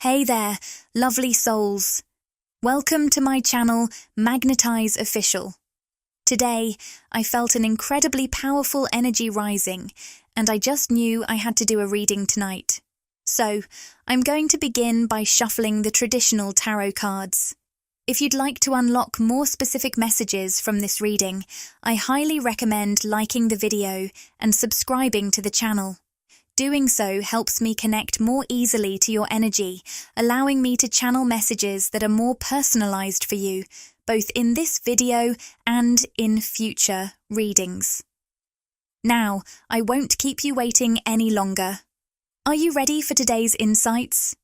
Hey there, lovely souls. Welcome to my channel, Magnetize Official. Today, I felt an incredibly powerful energy rising, and I just knew I had to do a reading tonight. So, I'm going to begin by shuffling the traditional tarot cards. If you'd like to unlock more specific messages from this reading, I highly recommend liking the video and subscribing to the channel. Doing so helps me connect more easily to your energy, allowing me to channel messages that are more personalized for you, both in this video and in future readings. Now, I won't keep you waiting any longer. Are you ready for today's insights?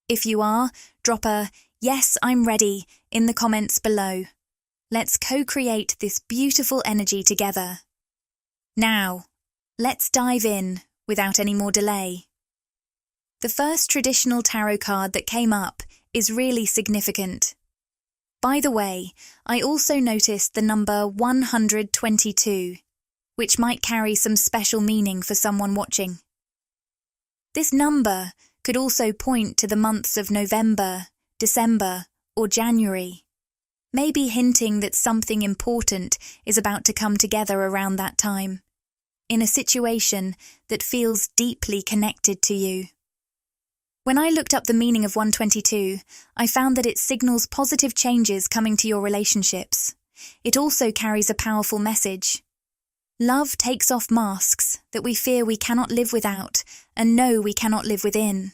If you are, drop a "Yes, I'm ready" in the comments below. Let's co-create this beautiful energy together. Now, let's dive in without any more delay. The first traditional tarot card that came up is really significant. By the way, I also noticed the number 122, which might carry some special meaning for someone watching. This number could also point to the months of November, December, or January, maybe hinting that something important is about to come together around that time, in a situation that feels deeply connected to you. When I looked up the meaning of 122, I found that it signals positive changes coming to your relationships. It also carries a powerful message. Love takes off masks that we fear we cannot live without and know we cannot live within.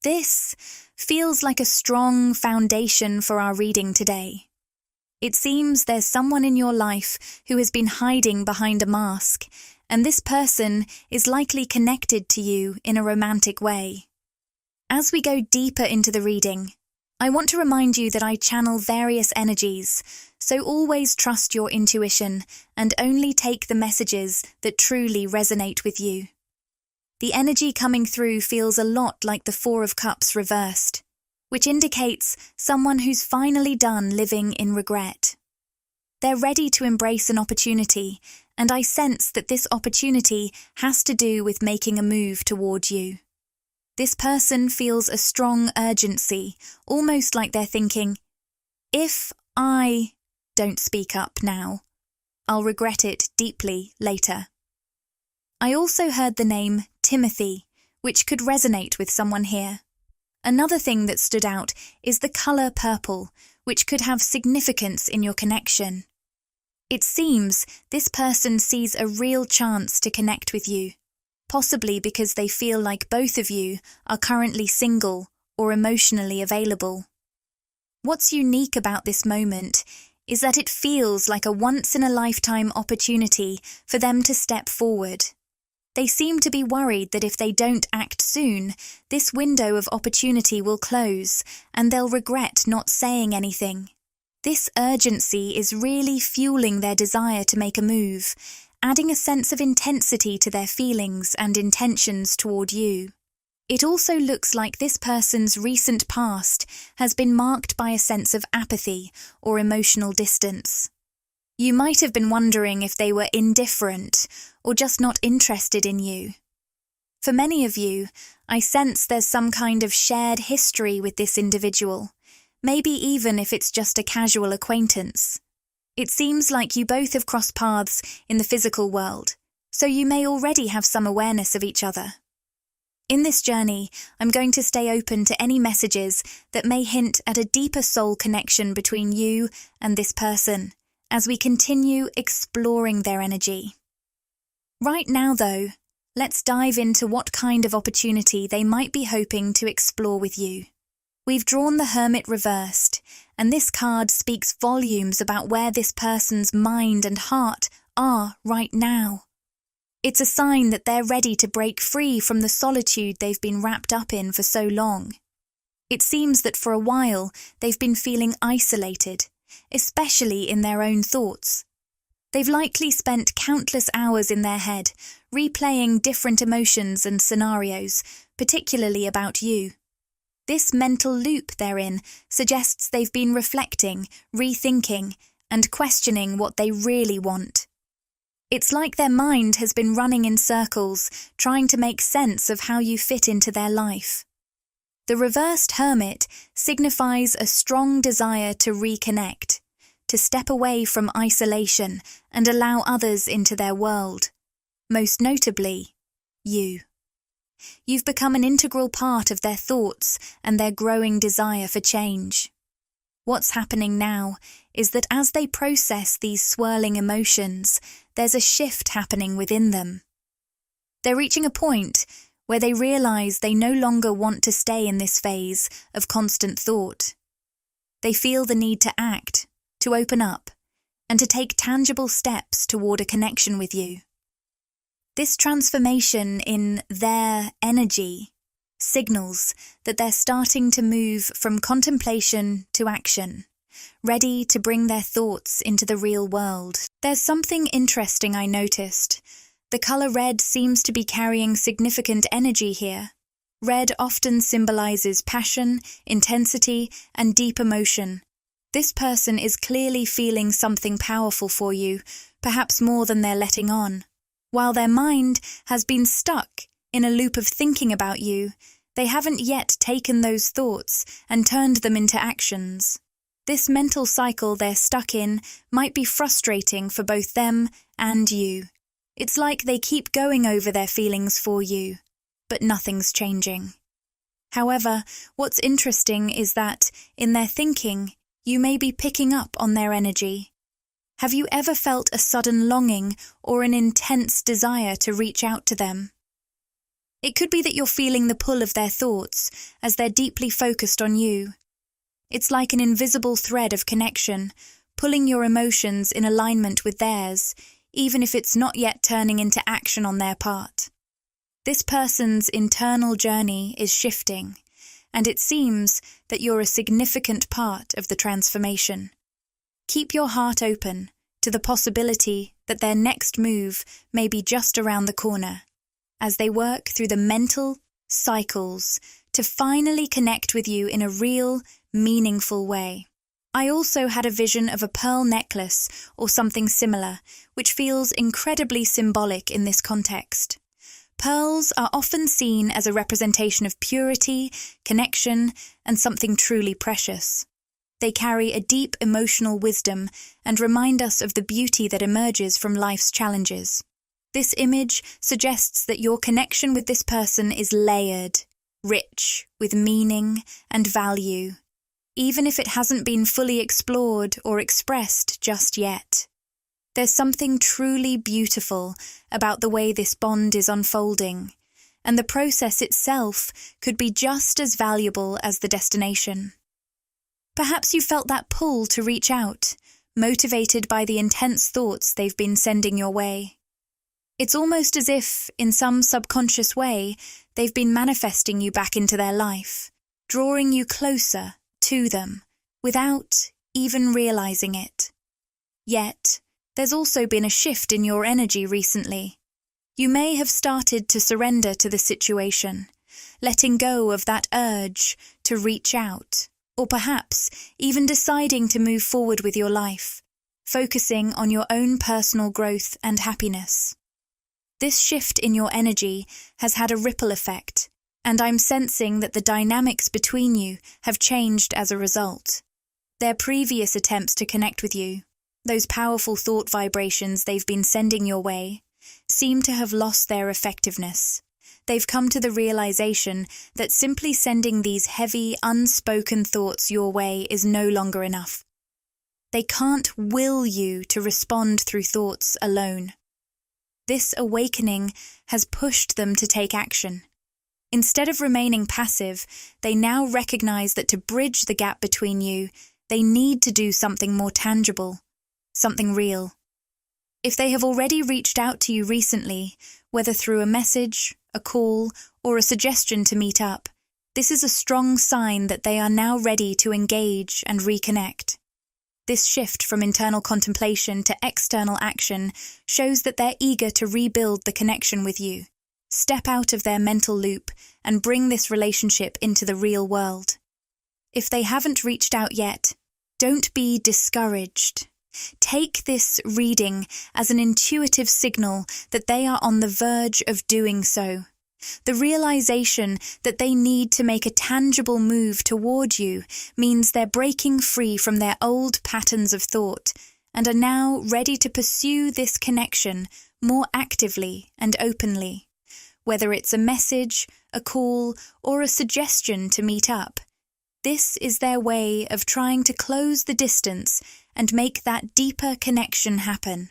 This feels like a strong foundation for our reading today. It seems there's someone in your life who has been hiding behind a mask, and this person is likely connected to you in a romantic way. As we go deeper into the reading, I want to remind you that I channel various energies, so always trust your intuition and only take the messages that truly resonate with you. The energy coming through feels a lot like the Four of Cups reversed, which indicates someone who's finally done living in regret. They're ready to embrace an opportunity, and I sense that this opportunity has to do with making a move toward you. This person feels a strong urgency, almost like they're thinking, if I don't speak up now, I'll regret it deeply later. I also heard the name Timothy, which could resonate with someone here. Another thing that stood out is the colour purple, which could have significance in your connection. It seems this person sees a real chance to connect with you, possibly because they feel like both of you are currently single or emotionally available. What's unique about this moment is that it feels like a once-in-a-lifetime opportunity for them to step forward. They seem to be worried that if they don't act soon, this window of opportunity will close and they'll regret not saying anything. This urgency is really fueling their desire to make a move, adding a sense of intensity to their feelings and intentions toward you. It also looks like this person's recent past has been marked by a sense of apathy or emotional distance. You might have been wondering if they were indifferent or just not interested in you. For many of you, I sense there's some kind of shared history with this individual, maybe even if it's just a casual acquaintance. It seems like you both have crossed paths in the physical world, so you may already have some awareness of each other. In this journey, I'm going to stay open to any messages that may hint at a deeper soul connection between you and this person, as we continue exploring their energy. Right now, though, let's dive into what kind of opportunity they might be hoping to explore with you. We've drawn the Hermit reversed, and this card speaks volumes about where this person's mind and heart are right now. It's a sign that they're ready to break free from the solitude they've been wrapped up in for so long. It seems that for a while they've been feeling isolated, especially in their own thoughts. They've likely spent countless hours in their head, replaying different emotions and scenarios, particularly about you. This mental loop they're in suggests they've been reflecting, rethinking, and questioning what they really want. It's like their mind has been running in circles, trying to make sense of how you fit into their life. The reversed hermit signifies a strong desire to reconnect, to step away from isolation and allow others into their world. Most notably, you. You've become an integral part of their thoughts and their growing desire for change. What's happening now is that as they process these swirling emotions, there's a shift happening within them. They're reaching a point where they realize they no longer want to stay in this phase of constant thought. They feel the need to act, to open up, and to take tangible steps toward a connection with you. This transformation in their energy signals that they're starting to move from contemplation to action, ready to bring their thoughts into the real world. There's something interesting I noticed. The color red seems to be carrying significant energy here. Red often symbolizes passion, intensity, and deep emotion. This person is clearly feeling something powerful for you, perhaps more than they're letting on. While their mind has been stuck in a loop of thinking about you, they haven't yet taken those thoughts and turned them into actions. This mental cycle they're stuck in might be frustrating for both them and you. It's like they keep going over their feelings for you, but nothing's changing. However, what's interesting is that, in their thinking, you may be picking up on their energy. Have you ever felt a sudden longing or an intense desire to reach out to them? It could be that you're feeling the pull of their thoughts as they're deeply focused on you. It's like an invisible thread of connection, pulling your emotions in alignment with theirs, even if it's not yet turning into action on their part. This person's internal journey is shifting, and it seems that you're a significant part of the transformation. Keep your heart open to the possibility that their next move may be just around the corner, as they work through the mental cycles to finally connect with you in a real, meaningful way. I also had a vision of a pearl necklace or something similar, which feels incredibly symbolic in this context. Pearls are often seen as a representation of purity, connection, and something truly precious. They carry a deep emotional wisdom and remind us of the beauty that emerges from life's challenges. This image suggests that your connection with this person is layered, rich, with meaning and value, even if it hasn't been fully explored or expressed just yet. There's something truly beautiful about the way this bond is unfolding, and the process itself could be just as valuable as the destination. Perhaps you felt that pull to reach out, motivated by the intense thoughts they've been sending your way. It's almost as if, in some subconscious way, they've been manifesting you back into their life, drawing you closer to them, without even realizing it. Yet, there's also been a shift in your energy recently. You may have started to surrender to the situation, letting go of that urge to reach out, or perhaps even deciding to move forward with your life, focusing on your own personal growth and happiness. This shift in your energy has had a ripple effect, and I'm sensing that the dynamics between you have changed as a result. Their previous attempts to connect with you, those powerful thought vibrations they've been sending your way, seem to have lost their effectiveness. They've come to the realization that simply sending these heavy, unspoken thoughts your way is no longer enough. They can't will you to respond through thoughts alone. This awakening has pushed them to take action. Instead of remaining passive, they now recognize that to bridge the gap between you, they need to do something more tangible, something real. If they have already reached out to you recently, whether through a message, a call, or a suggestion to meet up, this is a strong sign that they are now ready to engage and reconnect. This shift from internal contemplation to external action shows that they're eager to rebuild the connection with you, step out of their mental loop, and bring this relationship into the real world. If they haven't reached out yet, don't be discouraged. Take this reading as an intuitive signal that they are on the verge of doing so. The realization that they need to make a tangible move toward you means they're breaking free from their old patterns of thought and are now ready to pursue this connection more actively and openly. Whether it's a message, a call, or a suggestion to meet up, this is their way of trying to close the distance and make that deeper connection happen.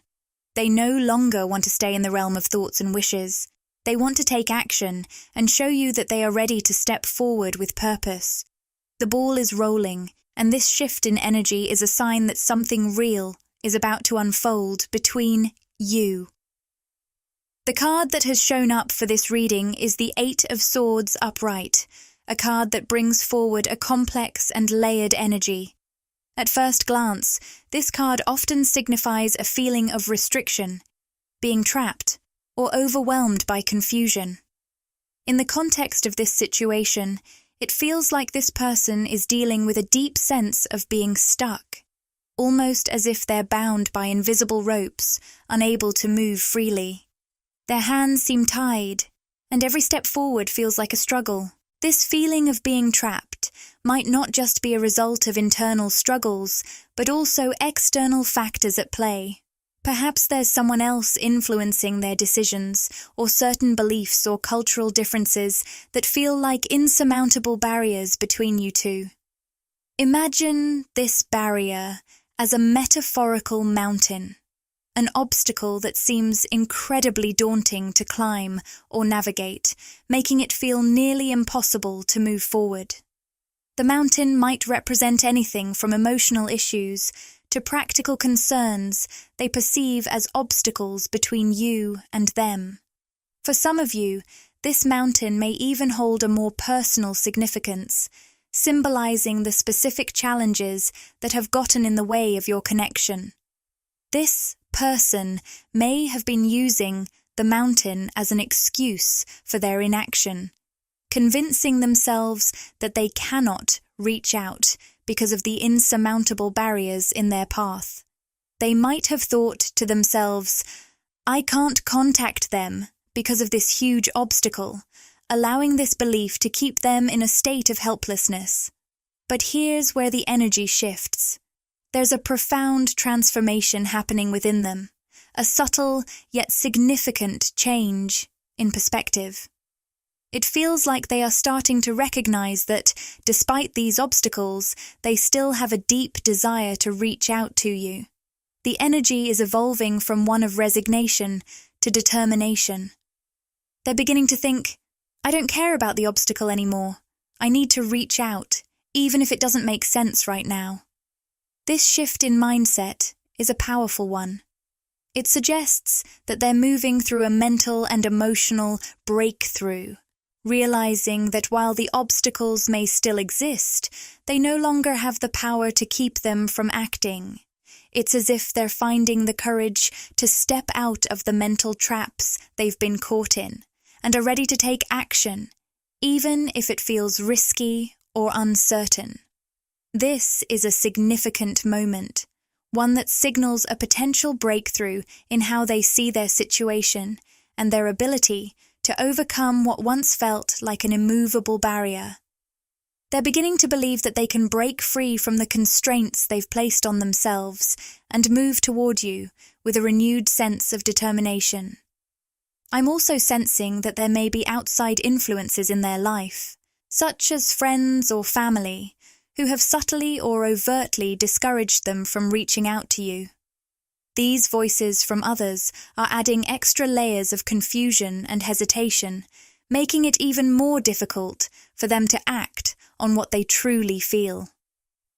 They no longer want to stay in the realm of thoughts and wishes. They want to take action and show you that they are ready to step forward with purpose. The ball is rolling, and this shift in energy is a sign that something real is about to unfold between you. The card that has shown up for this reading is the Eight of Swords upright, a card that brings forward a complex and layered energy. At first glance, this card often signifies a feeling of restriction, being trapped, or overwhelmed by confusion. In the context of this situation, it feels like this person is dealing with a deep sense of being stuck, almost as if they're bound by invisible ropes, unable to move freely. Their hands seem tied, and every step forward feels like a struggle. This feeling of being trapped might not just be a result of internal struggles, but also external factors at play. Perhaps there's someone else influencing their decisions, or certain beliefs or cultural differences that feel like insurmountable barriers between you two. Imagine this barrier as a metaphorical mountain, an obstacle that seems incredibly daunting to climb or navigate, making it feel nearly impossible to move forward. The mountain might represent anything from emotional issues to practical concerns they perceive as obstacles between you and them. For some of you, this mountain may even hold a more personal significance, symbolizing the specific challenges that have gotten in the way of your connection. This person may have been using the mountain as an excuse for their inaction, convincing themselves that they cannot reach out because of the insurmountable barriers in their path. They might have thought to themselves, "I can't contact them because of this huge obstacle," allowing this belief to keep them in a state of helplessness. But here's where the energy shifts. There's a profound transformation happening within them, a subtle yet significant change in perspective. It feels like they are starting to recognize that, despite these obstacles, they still have a deep desire to reach out to you. The energy is evolving from one of resignation to determination. They're beginning to think, "I don't care about the obstacle anymore. I need to reach out, even if it doesn't make sense right now." This shift in mindset is a powerful one. It suggests that they're moving through a mental and emotional breakthrough, realizing that while the obstacles may still exist, they no longer have the power to keep them from acting. It's as if they're finding the courage to step out of the mental traps they've been caught in, and are ready to take action, even if it feels risky or uncertain. This is a significant moment, one that signals a potential breakthrough in how they see their situation and their ability to overcome what once felt like an immovable barrier. They're beginning to believe that they can break free from the constraints they've placed on themselves and move toward you with a renewed sense of determination. I'm also sensing that there may be outside influences in their life, such as friends or family, who have subtly or overtly discouraged them from reaching out to you. These voices from others are adding extra layers of confusion and hesitation, making it even more difficult for them to act on what they truly feel.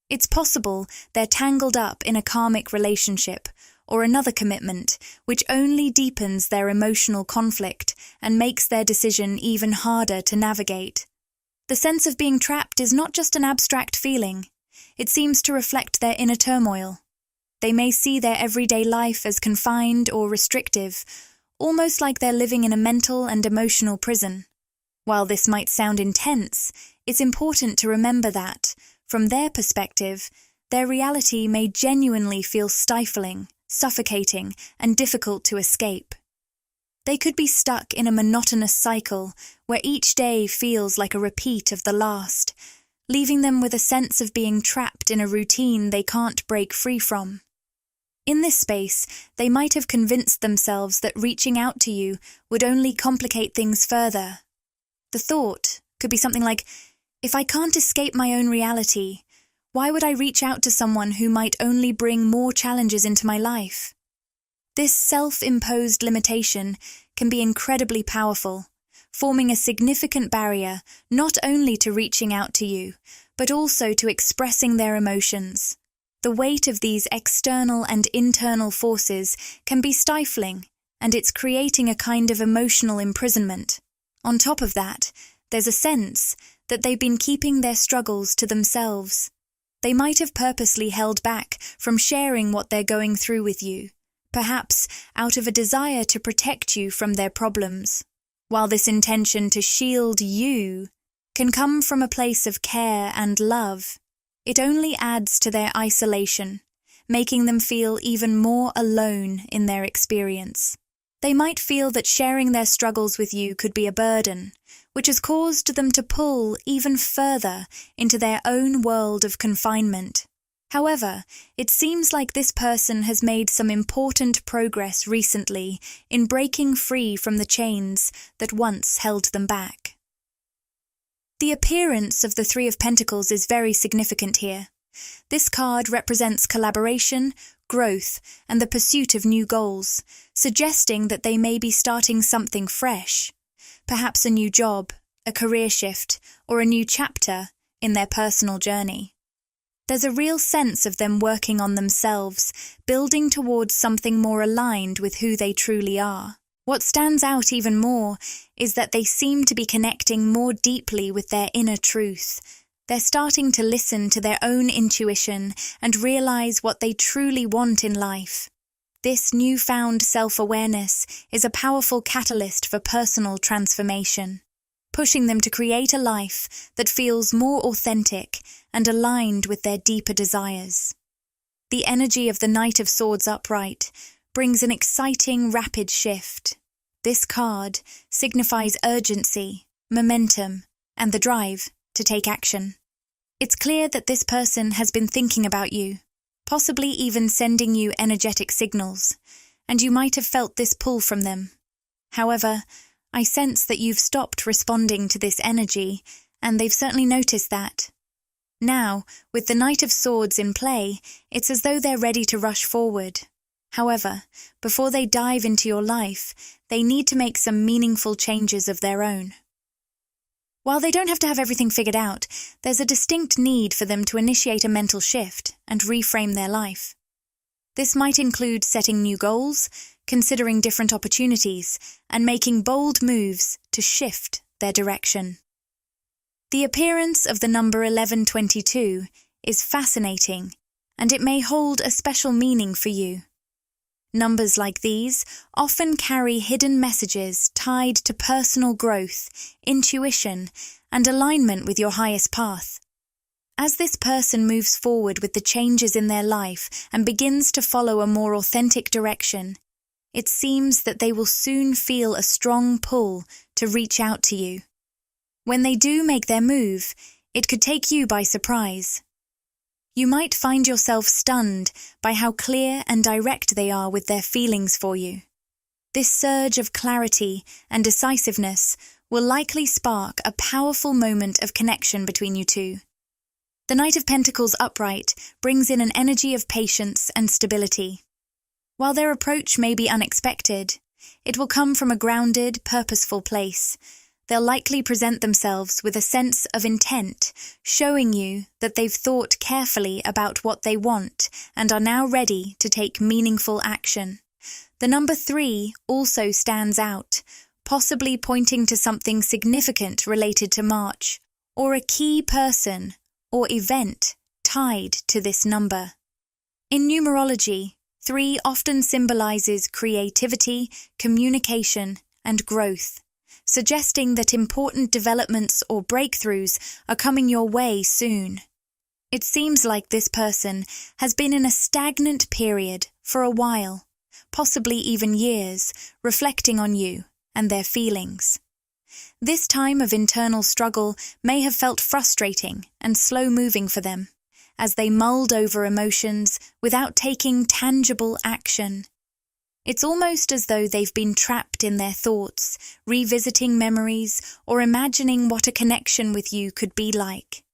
It's possible they're tangled up in a karmic relationship or another commitment, which only deepens their emotional conflict and makes their decision even harder to navigate. The sense of being trapped is not just an abstract feeling. It seems to reflect their inner turmoil. They may see their everyday life as confined or restrictive, almost like they're living in a mental and emotional prison. While this might sound intense, it's important to remember that, from their perspective, their reality may genuinely feel stifling, suffocating, and difficult to escape. They could be stuck in a monotonous cycle where each day feels like a repeat of the last, leaving them with a sense of being trapped in a routine they can't break free from. In this space, they might have convinced themselves that reaching out to you would only complicate things further. The thought could be something like, if I can't escape my own reality, why would I reach out to someone who might only bring more challenges into my life? This self-imposed limitation can be incredibly powerful, forming a significant barrier not only to reaching out to you, but also to expressing their emotions. The weight of these external and internal forces can be stifling, and it's creating a kind of emotional imprisonment. On top of that, there's a sense that they've been keeping their struggles to themselves. They might have purposely held back from sharing what they're going through with you, perhaps out of a desire to protect you from their problems. While this intention to shield you can come from a place of care and love, it only adds to their isolation, making them feel even more alone in their experience. They might feel that sharing their struggles with you could be a burden, which has caused them to pull even further into their own world of confinement. However, it seems like this person has made some important progress recently in breaking free from the chains that once held them back. The appearance of the Three of Pentacles is very significant here. This card represents collaboration, growth, and the pursuit of new goals, suggesting that they may be starting something fresh, perhaps a new job, a career shift, or a new chapter in their personal journey. There's a real sense of them working on themselves, building towards something more aligned with who they truly are. What stands out even more is that they seem to be connecting more deeply with their inner truth. They're starting to listen to their own intuition and realize what they truly want in life. This newfound self-awareness is a powerful catalyst for personal transformation, pushing them to create a life that feels more authentic and aligned with their deeper desires. The energy of the Knight of Swords upright brings an exciting, rapid shift. This card signifies urgency, momentum, and the drive to take action. It's clear that this person has been thinking about you, possibly even sending you energetic signals, and you might have felt this pull from them. However, I sense that you've stopped responding to this energy, and they've certainly noticed that. Now, with the Knight of Swords in play, it's as though they're ready to rush forward. However, before they dive into your life, they need to make some meaningful changes of their own. While they don't have to have everything figured out, there's a distinct need for them to initiate a mental shift and reframe their life. This might include setting new goals, considering different opportunities, and making bold moves to shift their direction. The appearance of the number 1122 is fascinating, and it may hold a special meaning for you. Numbers like these often carry hidden messages tied to personal growth, intuition, and alignment with your highest path. As this person moves forward with the changes in their life and begins to follow a more authentic direction, it seems that they will soon feel a strong pull to reach out to you. When they do make their move, it could take you by surprise. You might find yourself stunned by how clear and direct they are with their feelings for you. This surge of clarity and decisiveness will likely spark a powerful moment of connection between you two. The Knight of Pentacles upright brings in an energy of patience and stability. While their approach may be unexpected, it will come from a grounded, purposeful place. They'll likely present themselves with a sense of intent, showing you that they've thought carefully about what they want and are now ready to take meaningful action. The number 3 also stands out, possibly pointing to something significant related to March, or a key person or event tied to this number. In numerology, 3 often symbolizes creativity, communication, and growth, suggesting that important developments or breakthroughs are coming your way soon. It seems like this person has been in a stagnant period for a while, possibly even years, reflecting on you and their feelings. This time of internal struggle may have felt frustrating and slow-moving for them, as they mulled over emotions without taking tangible action. It's almost as though they've been trapped in their thoughts, revisiting memories or imagining what a connection with you could be like.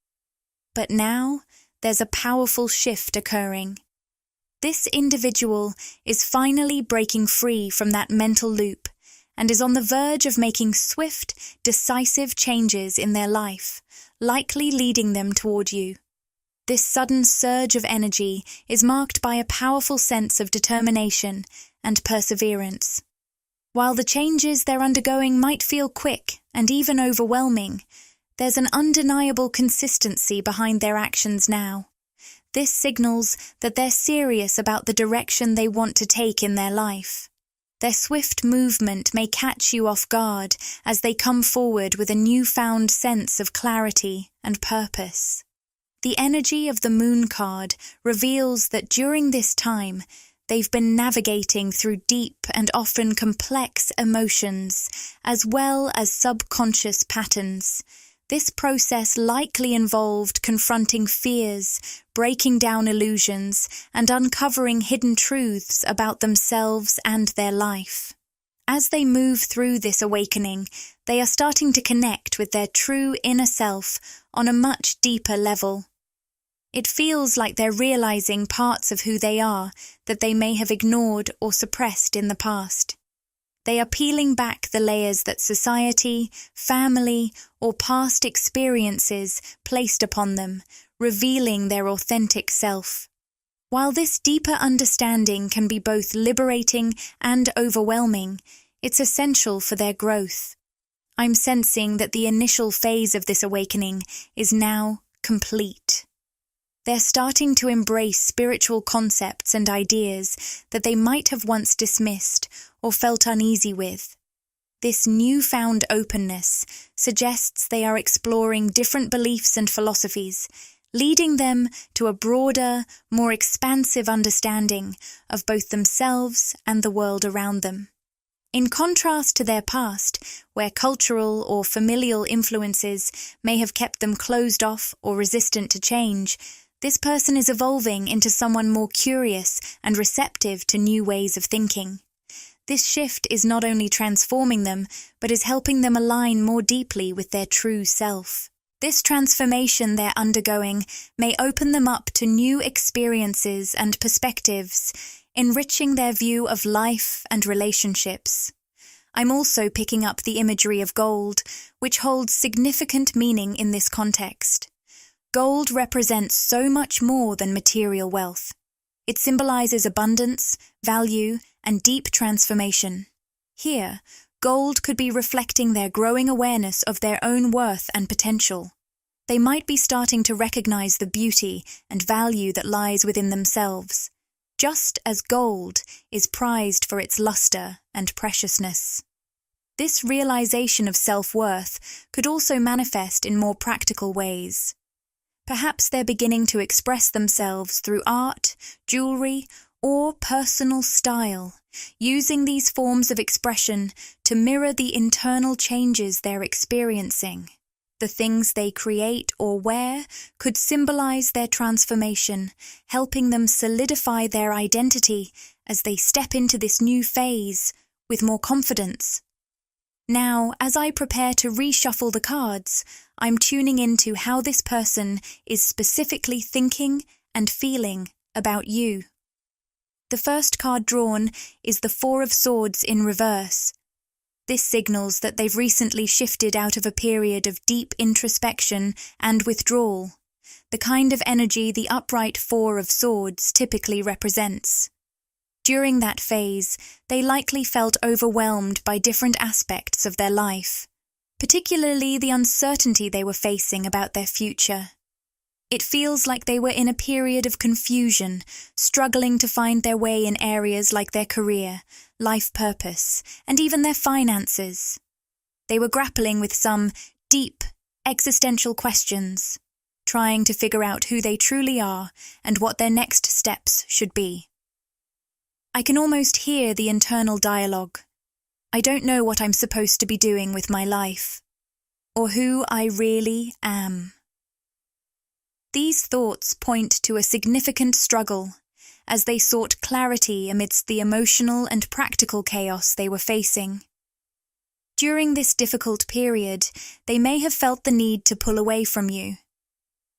But now, there's a powerful shift occurring. This individual is finally breaking free from that mental loop and is on the verge of making swift, decisive changes in their life, likely leading them toward you. This sudden surge of energy is marked by a powerful sense of determination and perseverance. While the changes they're undergoing might feel quick and even overwhelming, there's an undeniable consistency behind their actions now. This signals that they're serious about the direction they want to take in their life. Their swift movement may catch you off guard as they come forward with a newfound sense of clarity and purpose. The energy of the Moon card reveals that during this time, they've been navigating through deep and often complex emotions, as well as subconscious patterns. This process likely involved confronting fears, breaking down illusions, and uncovering hidden truths about themselves and their life. As they move through this awakening, they are starting to connect with their true inner self on a much deeper level. It feels like they're realizing parts of who they are that they may have ignored or suppressed in the past. They are peeling back the layers that society, family, or past experiences placed upon them, revealing their authentic self. While this deeper understanding can be both liberating and overwhelming, it's essential for their growth. I'm sensing that the initial phase of this awakening is now complete. They're starting to embrace spiritual concepts and ideas that they might have once dismissed or felt uneasy with. This newfound openness suggests they are exploring different beliefs and philosophies, leading them to a broader, more expansive understanding of both themselves and the world around them. In contrast to their past, where cultural or familial influences may have kept them closed off or resistant to change, this person is evolving into someone more curious and receptive to new ways of thinking. This shift is not only transforming them, but is helping them align more deeply with their true self. This transformation they're undergoing may open them up to new experiences and perspectives, enriching their view of life and relationships. I'm also picking up the imagery of gold, which holds significant meaning in this context. Gold represents so much more than material wealth. It symbolizes abundance, value, and deep transformation. Here, gold could be reflecting their growing awareness of their own worth and potential. They might be starting to recognize the beauty and value that lies within themselves, just as gold is prized for its luster and preciousness. This realization of self-worth could also manifest in more practical ways. Perhaps they're beginning to express themselves through art, jewelry, or personal style, using these forms of expression to mirror the internal changes they're experiencing. The things they create or wear could symbolize their transformation, helping them solidify their identity as they step into this new phase with more confidence. Now, as I prepare to reshuffle the cards, I'm tuning into how this person is specifically thinking and feeling about you. The first card drawn is the Four of Swords in reverse. This signals that they've recently shifted out of a period of deep introspection and withdrawal, the kind of energy the upright Four of Swords typically represents. During that phase, they likely felt overwhelmed by different aspects of their life, particularly the uncertainty they were facing about their future. It feels like they were in a period of confusion, struggling to find their way in areas like their career, life purpose, and even their finances. They were grappling with some deep, existential questions, trying to figure out who they truly are and what their next steps should be. I can almost hear the internal dialogue. I don't know what I'm supposed to be doing with my life, or who I really am. These thoughts point to a significant struggle as they sought clarity amidst the emotional and practical chaos they were facing. During this difficult period, they may have felt the need to pull away from you.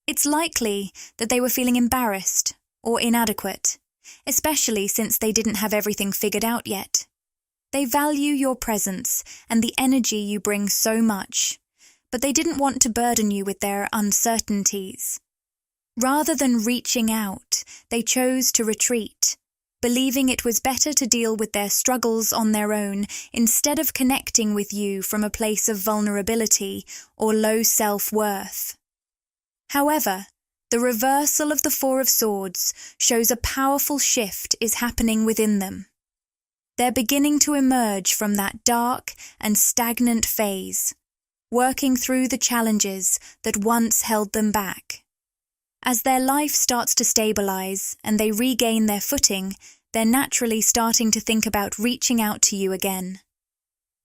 It's likely that they were feeling embarrassed or inadequate, especially since they didn't have everything figured out yet. They value your presence and the energy you bring so much, but they didn't want to burden you with their uncertainties. Rather than reaching out, they chose to retreat, believing it was better to deal with their struggles on their own instead of connecting with you from a place of vulnerability or low self-worth. However, the reversal of the Four of Swords shows a powerful shift is happening within them. They're beginning to emerge from that dark and stagnant phase, working through the challenges that once held them back. As their life starts to stabilize and they regain their footing, they're naturally starting to think about reaching out to you again.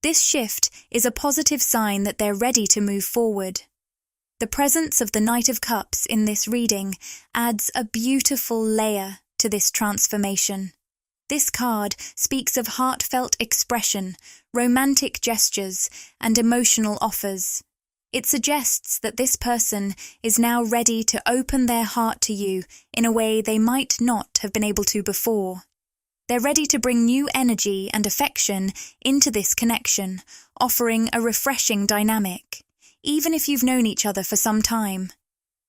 This shift is a positive sign that they're ready to move forward. The presence of the Knight of Cups in this reading adds a beautiful layer to this transformation. This card speaks of heartfelt expression, romantic gestures, and emotional offers. It suggests that this person is now ready to open their heart to you in a way they might not have been able to before. They're ready to bring new energy and affection into this connection, offering a refreshing dynamic, even if you've known each other for some time.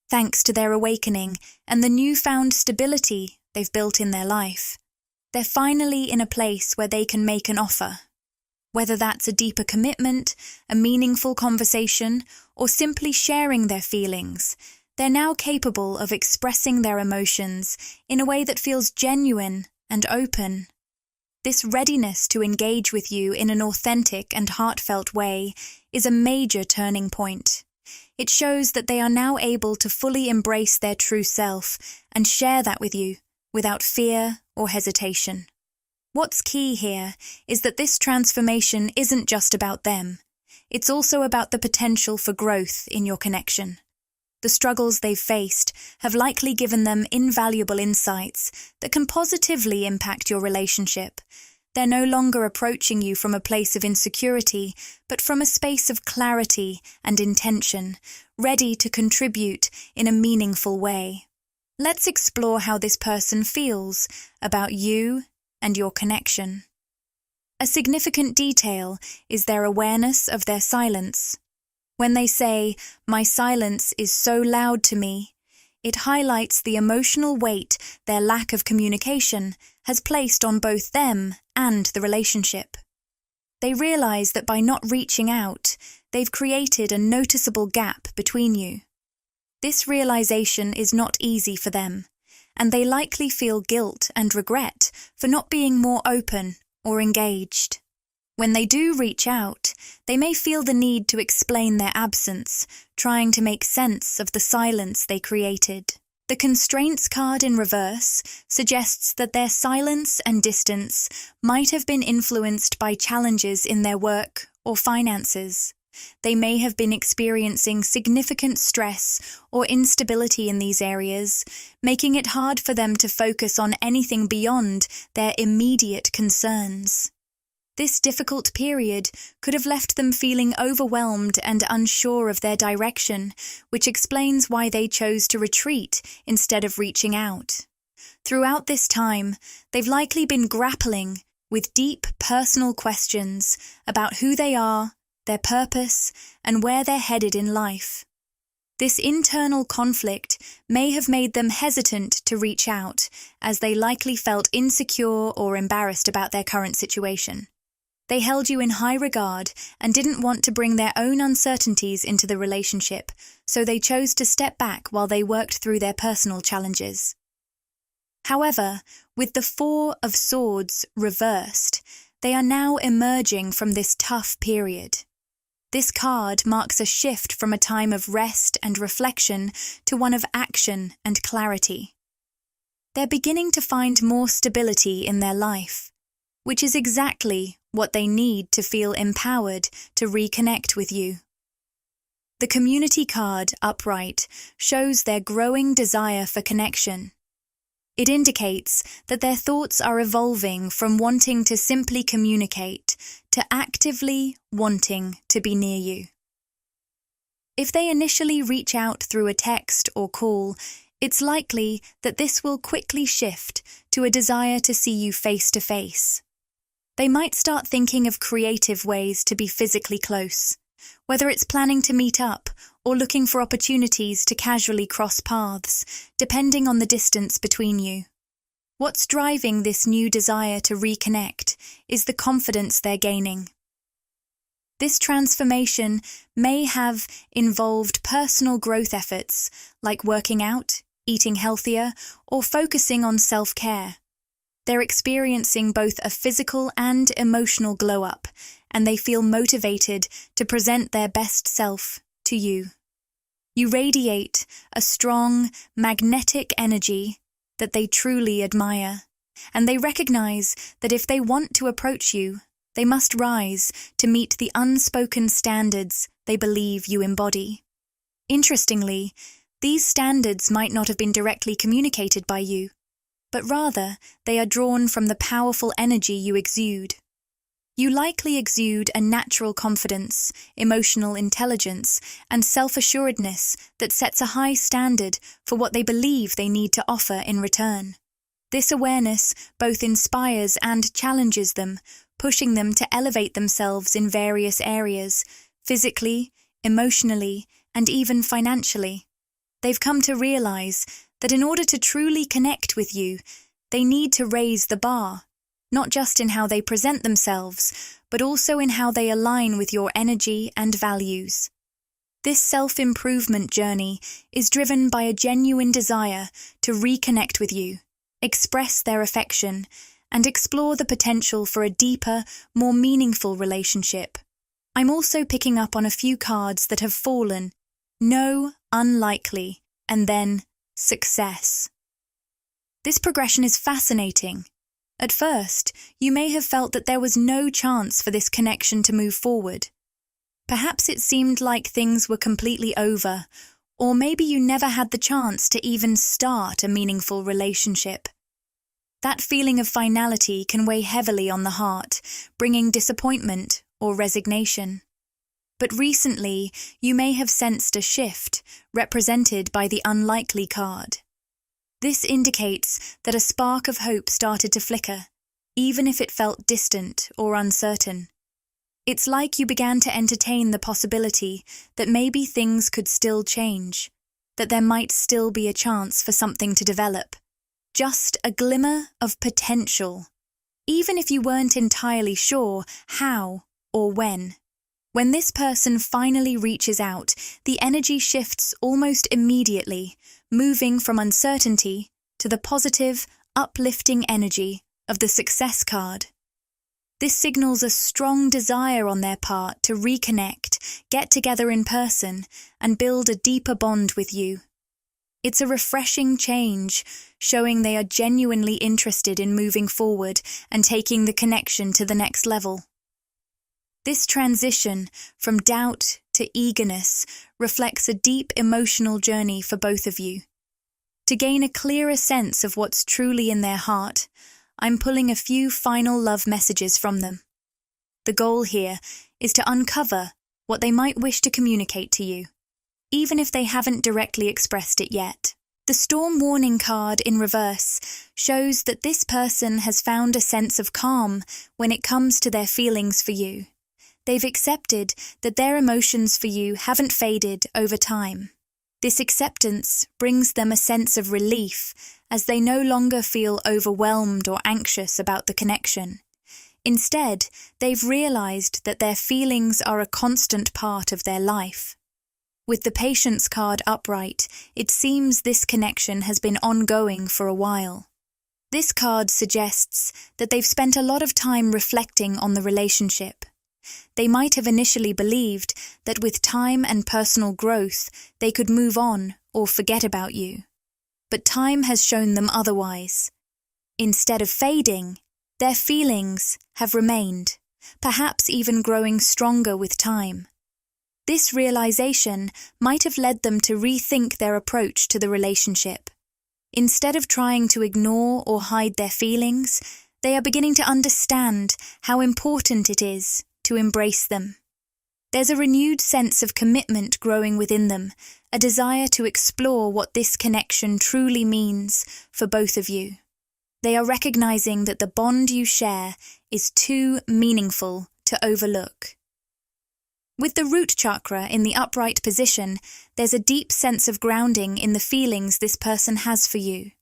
Thanks to their awakening and the newfound stability they've built in their life, they're finally in a place where they can make an offer. Whether that's a deeper commitment, a meaningful conversation, or simply sharing their feelings, they're now capable of expressing their emotions in a way that feels genuine and open. This readiness to engage with you in an authentic and heartfelt way is a major turning point. It shows that they are now able to fully embrace their true self and share that with you without fear or hesitation. What's key here is that this transformation isn't just about them. It's also about the potential for growth in your connection. The struggles they've faced have likely given them invaluable insights that can positively impact your relationship. They're no longer approaching you from a place of insecurity, but from a space of clarity and intention, ready to contribute in a meaningful way. Let's explore how this person feels about you and your connection. A significant detail is their awareness of their silence. When they say, "My silence is so loud to me," it highlights the emotional weight their lack of communication has placed on both them and the relationship. They realize that by not reaching out, they've created a noticeable gap between you. This realization is not easy for them, and they likely feel guilt and regret for not being more open or engaged. When they do reach out, they may feel the need to explain their absence, trying to make sense of the silence they created. The Constraints card in reverse suggests that their silence and distance might have been influenced by challenges in their work or finances. They may have been experiencing significant stress or instability in these areas, making it hard for them to focus on anything beyond their immediate concerns. This difficult period could have left them feeling overwhelmed and unsure of their direction, which explains why they chose to retreat instead of reaching out. Throughout this time, they've likely been grappling with deep personal questions about who they are, their purpose, and where they're headed in life. This internal conflict may have made them hesitant to reach out, as they likely felt insecure or embarrassed about their current situation. They held you in high regard and didn't want to bring their own uncertainties into the relationship, so they chose to step back while they worked through their personal challenges. However, with the Four of Swords reversed, they are now emerging from this tough period. This card marks a shift from a time of rest and reflection to one of action and clarity. they're beginning to find more stability in their life, which is exactly what they need to feel empowered to reconnect with you. The Community card upright shows their growing desire for connection. It indicates that their thoughts are evolving from wanting to simply communicate to actively wanting to be near you. If they initially reach out through a text or call, it's likely that this will quickly shift to a desire to see you face to face. They might start thinking of creative ways to be physically close, whether it's planning to meet up or looking for opportunities to casually cross paths, depending on the distance between you. What's driving this new desire to reconnect is the confidence they're gaining. This transformation may have involved personal growth efforts, like working out, eating healthier, or focusing on self-care. They're experiencing both a physical and emotional glow-up, and they feel motivated to present their best self to you. You radiate a strong, magnetic energy that they truly admire, and they recognize that if they want to approach you, they must rise to meet the unspoken standards they believe you embody. Interestingly, these standards might not have been directly communicated by you, but rather they are drawn from the powerful energy you exude. You likely exude a natural confidence, emotional intelligence, and self-assuredness that sets a high standard for what they believe they need to offer in return. This awareness both inspires and challenges them, pushing them to elevate themselves in various areas, physically, emotionally, and even financially. They've come to realize that in order to truly connect with you, they need to raise the bar, not just in how they present themselves, but also in how they align with your energy and values. This self-improvement journey is driven by a genuine desire to reconnect with you, express their affection, and explore the potential for a deeper, more meaningful relationship. I'm also picking up on a few cards that have fallen: no, unlikely, and then success. This progression is fascinating. At first, you may have felt that there was no chance for this connection to move forward. Perhaps it seemed like things were completely over, or maybe you never had the chance to even start a meaningful relationship. That feeling of finality can weigh heavily on the heart, bringing disappointment or resignation. But recently, you may have sensed a shift, represented by the unlikely card. This indicates that a spark of hope started to flicker, even if it felt distant or uncertain. It's like you began to entertain the possibility that maybe things could still change, that there might still be a chance for something to develop. Just a glimmer of potential, even if you weren't entirely sure how or when. When this person finally reaches out, the energy shifts almost immediately, moving from uncertainty to the positive, uplifting energy of the success card. This signals a strong desire on their part to reconnect, get together in person, and build a deeper bond with you. It's a refreshing change, showing they are genuinely interested in moving forward and taking the connection to the next level. This transition from doubt to eagerness reflects a deep emotional journey for both of you. To gain a clearer sense of what's truly in their heart, I'm pulling a few final love messages from them. The goal here is to uncover what they might wish to communicate to you, even if they haven't directly expressed it yet. The Storm Warning card in reverse shows that this person has found a sense of calm when it comes to their feelings for you. They've accepted that their emotions for you haven't faded over time. This acceptance brings them a sense of relief, as they no longer feel overwhelmed or anxious about the connection. Instead, they've realized that their feelings are a constant part of their life. With the Patience card upright, it seems this connection has been ongoing for a while. This card suggests that they've spent a lot of time reflecting on the relationship. They might have initially believed that with time and personal growth, they could move on or forget about you. but time has shown them otherwise. Instead of fading, their feelings have remained, perhaps even growing stronger with time. This realization might have led them to rethink their approach to the relationship. Instead of trying to ignore or hide their feelings, they are beginning to understand how important it is to embrace them. There's a renewed sense of commitment growing within them, a desire to explore what this connection truly means for both of you. They are recognizing that the bond you share is too meaningful to overlook. With the root chakra in the upright position, there's a deep sense of grounding in the feelings this person has for you.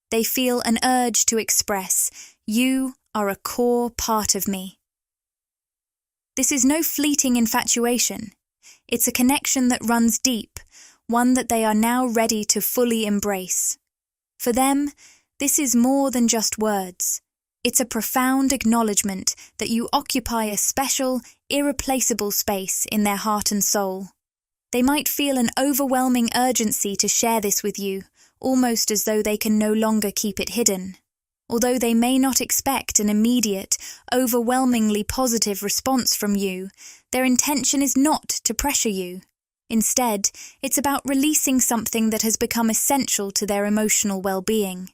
They feel an urge to express, "You are a core part of me." This is no fleeting infatuation. It's a connection that runs deep, one that they are now ready to fully embrace. For them, this is more than just words. It's a profound acknowledgement that you occupy a special, irreplaceable space in their heart and soul. They might feel an overwhelming urgency to share this with you, almost as though they can no longer keep it hidden. Although they may not expect an immediate, overwhelmingly positive response from you, their intention is not to pressure you. Instead, it's about releasing something that has become essential to their emotional well-being.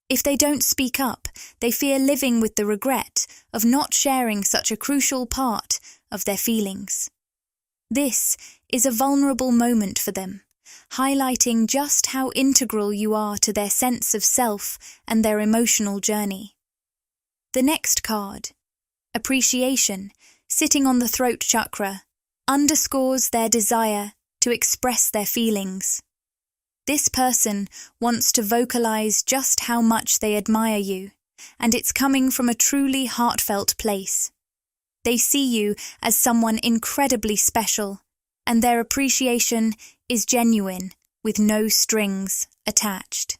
If they don't speak up, they fear living with the regret of not sharing such a crucial part of their feelings. This is a vulnerable moment for them, highlighting just how integral you are to their sense of self and their emotional journey. The next card, Appreciation, sitting on the throat chakra, underscores their desire to express their feelings. This person wants to vocalize just how much they admire you, and it's coming from a truly heartfelt place. They see you as someone incredibly special, and their appreciation is genuine, with no strings attached.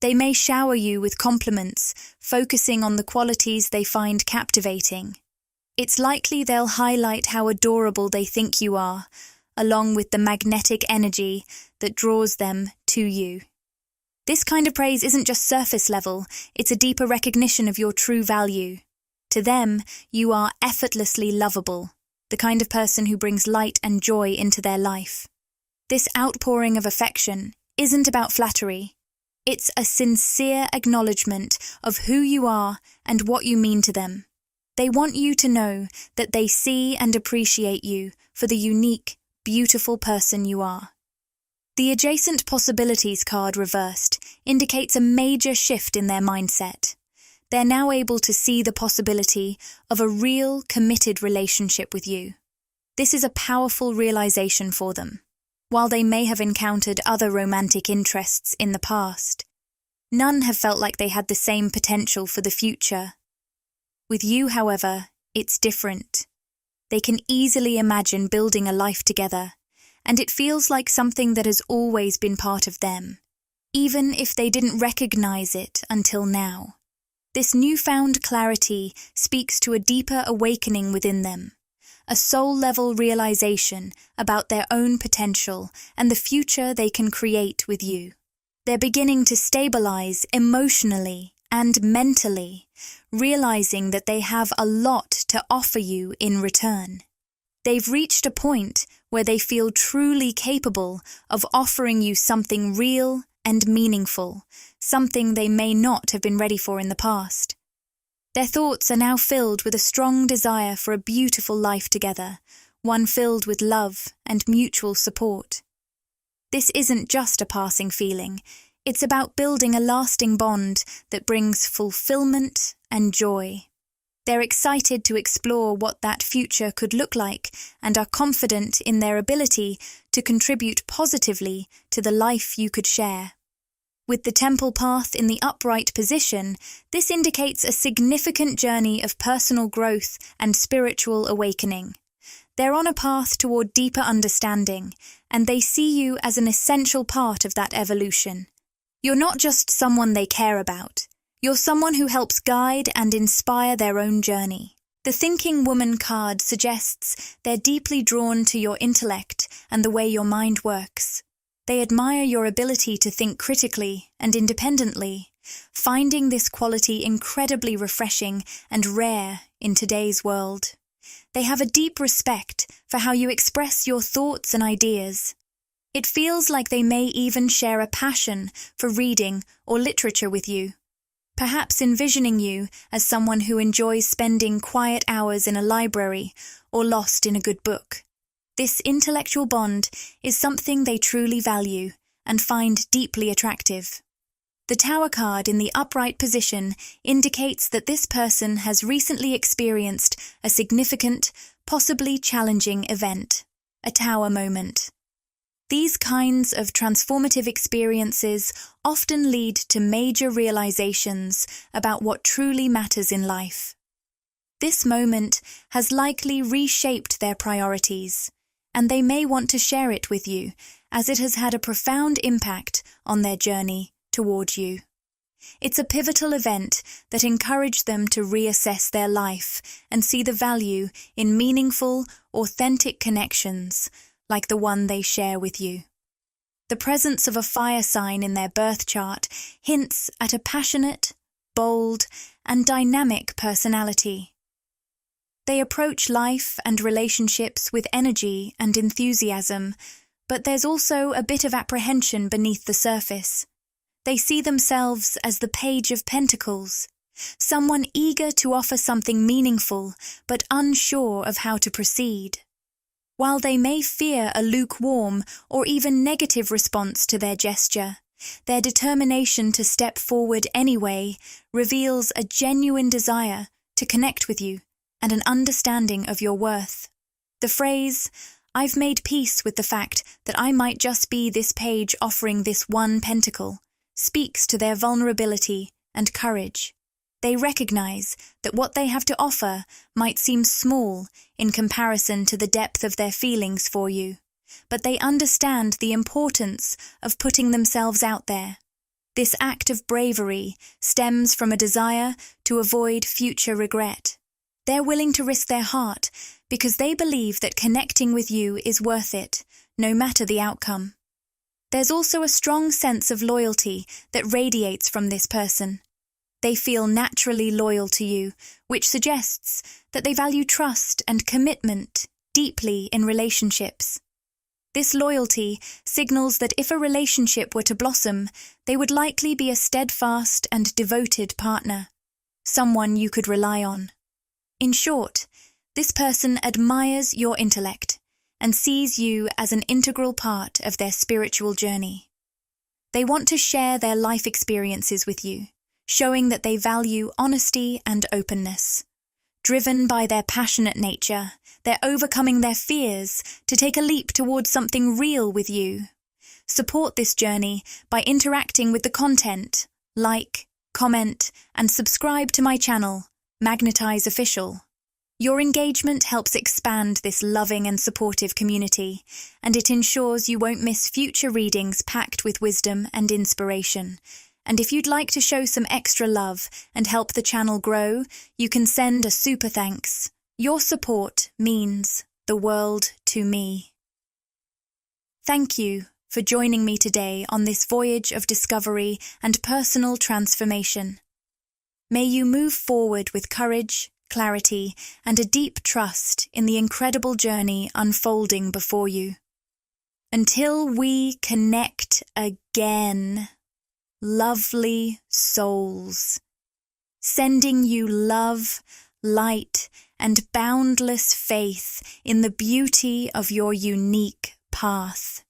They may shower you with compliments, focusing on the qualities they find captivating. It's likely they'll highlight how adorable they think you are, along with the magnetic energy that draws them to you. This kind of praise isn't just surface level, it's a deeper recognition of your true value. To them, you are effortlessly lovable, the kind of person who brings light and joy into their life. This outpouring of affection isn't about flattery. It's a sincere acknowledgement of who you are and what you mean to them. They want you to know that they see and appreciate you for the unique, beautiful person you are. The Adjacent Possibilities card reversed indicates a major shift in their mindset. They're now able to see the possibility of a real, committed relationship with you. This is a powerful realization for them. While they may have encountered other romantic interests in the past, none have felt like they had the same potential for the future. With you, however, it's different. They can easily imagine building a life together, and it feels like something that has always been part of them, even if they didn't recognize it until now. This newfound clarity speaks to a deeper awakening within them, a soul-level realization about their own potential and the future they can create with you. They're beginning to stabilize emotionally and mentally, realizing that they have a lot to offer you in return. They've reached a point where they feel truly capable of offering you something real and meaningful, something they may not have been ready for in the past. Their thoughts are now filled with a strong desire for a beautiful life together, one filled with love and mutual support. This isn't just a passing feeling, it's about building a lasting bond that brings fulfillment and joy. They're excited to explore what that future could look like and are confident in their ability to contribute positively to the life you could share. With the temple path in the upright position, this indicates a significant journey of personal growth and spiritual awakening. They're on a path toward deeper understanding, and they see you as an essential part of that evolution. You're not just someone they care about. You're someone who helps guide and inspire their own journey. The Thinking Woman card suggests they're deeply drawn to your intellect and the way your mind works. They admire your ability to think critically and independently, finding this quality incredibly refreshing and rare in today's world. They have a deep respect for how you express your thoughts and ideas. It feels like they may even share a passion for reading or literature with you, perhaps envisioning you as someone who enjoys spending quiet hours in a library or lost in a good book. This intellectual bond is something they truly value and find deeply attractive. The Tower card in the upright position indicates that this person has recently experienced a significant, possibly challenging event, a Tower moment. These kinds of transformative experiences often lead to major realizations about what truly matters in life. This moment has likely reshaped their priorities, and they may want to share it with you, as it has had a profound impact on their journey toward you. It's a pivotal event that encouraged them to reassess their life and see the value in meaningful, authentic connections like the one they share with you. The presence of a fire sign in their birth chart hints at a passionate, bold, and dynamic personality. They approach life and relationships with energy and enthusiasm, but there's also a bit of apprehension beneath the surface. They see themselves as the Page of Pentacles, someone eager to offer something meaningful but unsure of how to proceed. While they may fear a lukewarm or even negative response to their gesture, their determination to step forward anyway reveals a genuine desire to connect with you and an understanding of your worth. The phrase, "I've made peace with the fact that I might just be this page offering this one pentacle," speaks to their vulnerability and courage. They recognize that what they have to offer might seem small in comparison to the depth of their feelings for you, but they understand the importance of putting themselves out there. This act of bravery stems from a desire to avoid future regret. They're willing to risk their heart because they believe that connecting with you is worth it, no matter the outcome. There's also a strong sense of loyalty that radiates from this person. They feel naturally loyal to you, which suggests that they value trust and commitment deeply in relationships. This loyalty signals that if a relationship were to blossom, they would likely be a steadfast and devoted partner, someone you could rely on. In short, this person admires your intellect and sees you as an integral part of their spiritual journey. They want to share their life experiences with you, showing that they value honesty and openness. Driven by their passionate nature, they're overcoming their fears to take a leap towards something real with you. Support this journey by interacting with the content, like, comment, and subscribe to my channel, Magnetize Official. Your engagement helps expand this loving and supportive community, and it ensures you won't miss future readings packed with wisdom and inspiration. And if you'd like to show some extra love and help the channel grow, you can send a super thanks. Your support means the world to me. Thank you for joining me today on this voyage of discovery and personal transformation. May you move forward with courage, clarity, and a deep trust in the incredible journey unfolding before you. Until we connect again, lovely souls, sending you love, light, and boundless faith in the beauty of your unique path.